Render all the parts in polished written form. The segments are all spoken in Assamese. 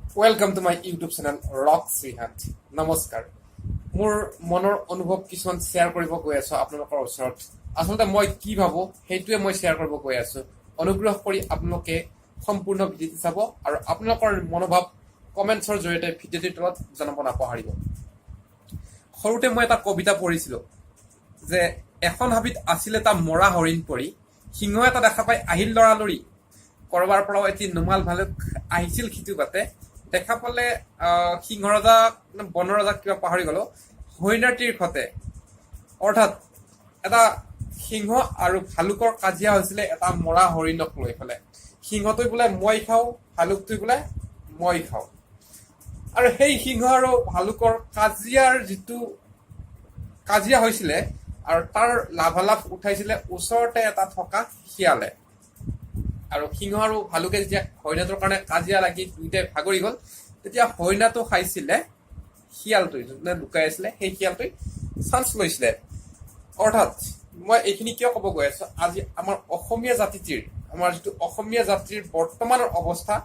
Welcome to my YouTube channel Rock Srihat. নমস্কাৰ মোৰ মনৰ অনুভৱ কিছুমান শ্বেয়াৰ কৰিব গৈ আছো আপোনালোকৰ ওচৰত আসলতে মই কি ভাবো হেতুৱে মই শ্বেয়াৰ কৰিব গৈ আছো অনুগ্ৰহ কৰি আপোনালোকে সম্পূৰ্ণ ভিডিঅ'টো চাব আৰু আপোনালোকৰ মনোভাৱ কমেন্টছৰ জৰিয়তে ভিডিঅ'টোৰ তলত জনাব নাপাহৰিব সৰুতে মই এটা কবিতা পঢ়িছিলো যে এখন হাবিত আছিল এটা মৰা হৰিণ পৰি সিংহ এটা দেখা পাই আহিল লৰালৰি কৰবাৰ পৰা এটি নুমাল ভালুক আহিছিল খিতু বাতে দেখা পালে সিংহ ৰজা বন ৰজা কিবা পাহৰি গলো হৰিণাৰ তীৰ্খতে অৰ্থাৎ এটা সিংহ আৰু ভালুকৰ কাজিয়া হৈছিলে এটা মৰা হৰিণক লৈ পেলে সিংহটোই বোলে মই খাওঁ ভালুকটোই বোলে মই খাওঁ আৰু সেই সিংহ আৰু ভালুকৰ কাজিয়াৰ যিটো কাজিয়া হৈছিলে আৰু তাৰ লাভালাভ উঠাইছিলে ওচৰতে এটা থকা শিয়ালে আৰু সিংহ আৰু ভালুকে যেতিয়া হৰিণাটোৰ কাৰণে কাজিয়া লাগি দুইটাই ভাগৰি গল তেতিয়া হৰিণাটো খাইছিলে শিয়ালটোই যোনে লুকাই আছিলে সেই শিয়ালটোই চান্স লৈছিলে অৰ্থাৎ মই এইখিনি কিয় ক'ব গৈ আছো আজি আমাৰ অসমীয়া জাতিটিৰ আমাৰ যিটো অসমীয়া জাতিৰ বৰ্তমানৰ অৱস্থা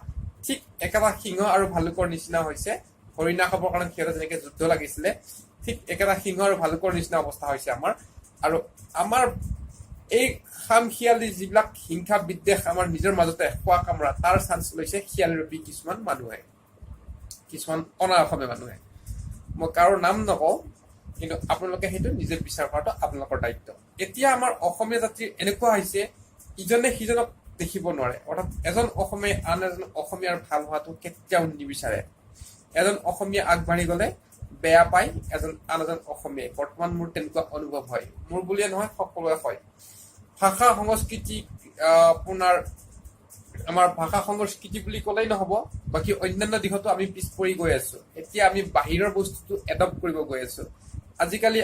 ঠিক একেটা সিংহ আৰু ভালুকৰ নিচিনা হৈছে হৰিণা খাবৰ কাৰণে সিহঁতে যেনেকে যুদ্ধ লাগিছিলে ঠিক একেটা সিংহ আৰু ভালুকৰ নিচিনা অৱস্থা হৈছে আমাৰ আৰু আমাৰ এই খামখিয়ালি যিবিলাক হিংসা বিদ্বেষ আমাৰ নিজৰ মাজতে খোৱা কামৰা তাৰ চান্স লৈছে শিয়ালৰূপী কিছুমান মানুহে কিছুমান অনা অসমীয়া মানুহে মই কাৰো নাম নকওঁ কিন্তু আপোনালোকে সেইটো নিজে বিচাৰ কৰাটো আপোনালোকৰ দায়িত্ব এতিয়া আমাৰ অসমীয়া জাতিৰ এনেকুৱা হৈছে ইজনে সিজনক দেখিব নোৱাৰে অৰ্থাৎ এজন অসমীয়াই আন এজন অসমীয়াৰ ভাল হোৱাটো কেতিয়াও নিবিচাৰে এজন অসমীয়া আগবাঢ়ি গলে বেয়া পায় আন এজন অসমীয়াই বৰ্তমান মোৰ তেনেকুৱা অনুভৱ হয় মোৰ বুলিয়ে নহয় সকলোৱে হয় ভাষা সংস্কৃতি আপোনাৰ আমাৰ ভাষা সংস্কৃতি বুলি ক'লেই নহব বাকী অন্যান্য দিশতো আমি পিছ পৰি গৈ আছো এতিয়া আমি বাহিৰৰ বস্তুটো এডপ্ট কৰিব গৈ আছো আজিকালি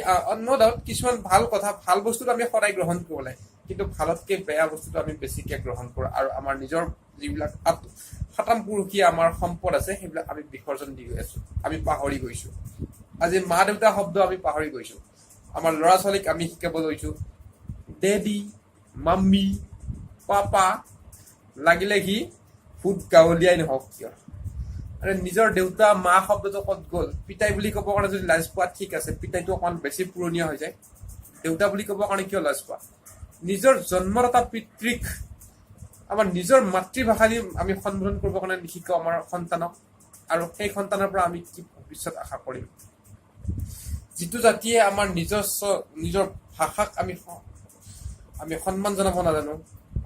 নো ডাউট কিছুমান ভাল কথা ভাল বস্তুটো আমি সদায় গ্ৰহণ কৰিব লাগে কিন্তু ভালতকে বেয়া বস্তুটো আমি বেছিকে গ্ৰহণ কৰো আৰু আমাৰ নিজৰ যিবিলাক সাতাম পুৰুষীয়া আমাৰ সম্পদ আছে সেইবিলাক আমি বিসৰ্জন দি গৈ আছো আমি পাহৰি গৈছো আজি মা দেউতা শব্দ আমি পাহৰি গৈছো আমাৰ ল'ৰা ছোৱালীক আমি শিকাব লৈছো ডেডি মাম্মি পাপা লাগিলে সি ভূত গাঁৱলীয়াই নহওক কিয় আৰু নিজৰ দেউতা মা শব্দটো ক'ত গ'ল পিতাই বুলি ক'ব কাৰণে যদি লাজ পোৱা ঠিক আছে পিতাইটো অকণমান বেছি পুৰণীয়া হৈ যায় দেউতা বুলি ক'ব কাৰণে কিয় লাজ পোৱা নিজৰ জন্মদাতা পিতৃক আমাৰ নিজৰ মাতৃভাষা দি আমি সম্বোধন কৰিবৰ কাৰণে নিশিকাওঁ আমাৰ সন্তানক আৰু সেই সন্তানৰ পৰা আমি কি ভৱিষ্যত আশা কৰিম যিটো জাতিয়ে আমাৰ নিজৰ ভাষাক আমি সন্মান জনাব নাজানো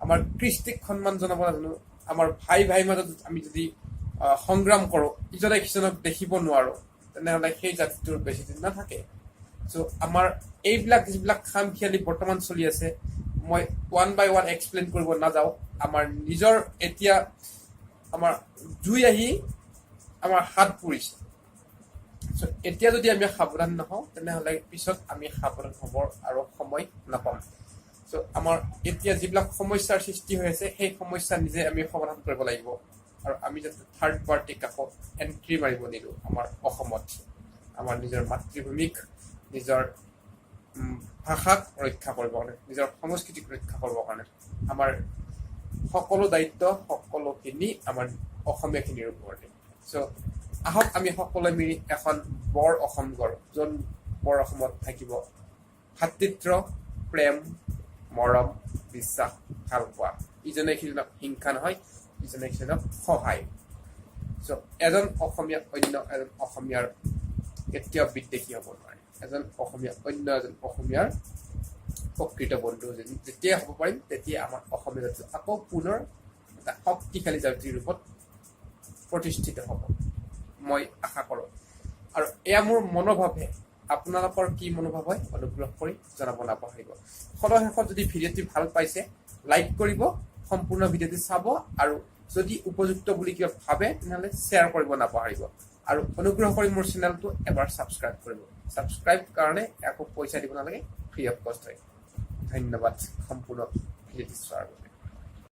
আমাৰ কৃষ্টিক সন্মান জনাব নাজানো আমাৰ ভাই মাজত আমি যদি সংগ্ৰাম কৰো ইজনে সিজনক দেখিব নোৱাৰো তেনেহলে সেই জাতিটোৰ বেছি দিন নাথাকে চ' আমাৰ এইবিলাক যিবিলাক খামখিয়ালি বৰ্তমান চলি আছে মই ওৱান বাই ওৱান এক্সপ্লেইন কৰিব নাযাওঁ আমাৰ নিজৰ এতিয়া আমাৰ জুই আহি আমাৰ হাত পুৰিছে চ' এতিয়া যদি আমি সাৱধান নহওঁ তেনেহলে পিছত আমি সাৱধান হ'বৰ আৰু সময় নাপাম চ' আমাৰ এতিয়া যিবিলাক সমস্যাৰ সৃষ্টি হৈ আছে সেই সমস্যা নিজে আমি সমাধান কৰিব লাগিব আৰু আমি যাতে থাৰ্ড পাৰ্টিক আকৌ এণ্ট্ৰি মাৰিব নিদিওঁ আমাৰ অসমত আমাৰ নিজৰ মাতৃভূমিক নিজৰ ভাষাক ৰক্ষা কৰিবৰ কাৰণে নিজৰ সংস্কৃতিক ৰক্ষা কৰিবৰ কাৰণে আমাৰ সকলো দায়িত্ব সকলোখিনি আমাৰ অসমীয়াখিনিৰ ওপৰতে চ' আহক আমি সকলোৱে মিলি এখন বৰ অসম গঢ়ো যোন বৰ অসমত থাকিব ভাতৃত্ব প্ৰেম মৰম বিশ্বাস ভাল পোৱা ইজনে সিজনক হিংসা নহয় ইজনে সিজনক সহায় চ' এজন অসমীয়া অন্য এজন অসমীয়াৰ কেতিয়াও বিদ্বেষী হ'ব নোৱাৰে এজন অসমীয়া অন্য এজন অসমীয়াৰ প্ৰকৃত বন্ধু যেতিয়াই হ'ব পাৰিম তেতিয়াই আমাৰ অসমীয়া জাতিটো আকৌ পুনৰ এটা শক্তিশালী জাতিৰ ৰূপত প্ৰতিষ্ঠিত হ'ব মই আশা কৰোঁ আৰু এয়া মোৰ মনোভাৱহে আপোনালোকৰ কি মনোভাৱ হয় অনুগ্ৰহ কৰি জনাব নাপাহৰিব শেষত যদি ভিডিঅ'টি ভাল পাইছে লাইক কৰিব সম্পূৰ্ণ ভিডিঅ'টি চাব আৰু যদি উপযুক্ত বুলি কিবা ভাবে তেনেহ'লে শ্বেয়াৰ কৰিব নাপাহৰিব আৰু অনুগ্ৰহ কৰি মোৰ চেনেলটো এবাৰ ছাবস্ক্ৰাইব কৰিব ছাবস্ক্ৰাইব কাৰণে একো পইচা দিব নালাগে ফ্ৰী অফ কষ্ট হয় ধন্যবাদ সম্পূৰ্ণ ভিডিঅ'টি চোৱাৰ বাবে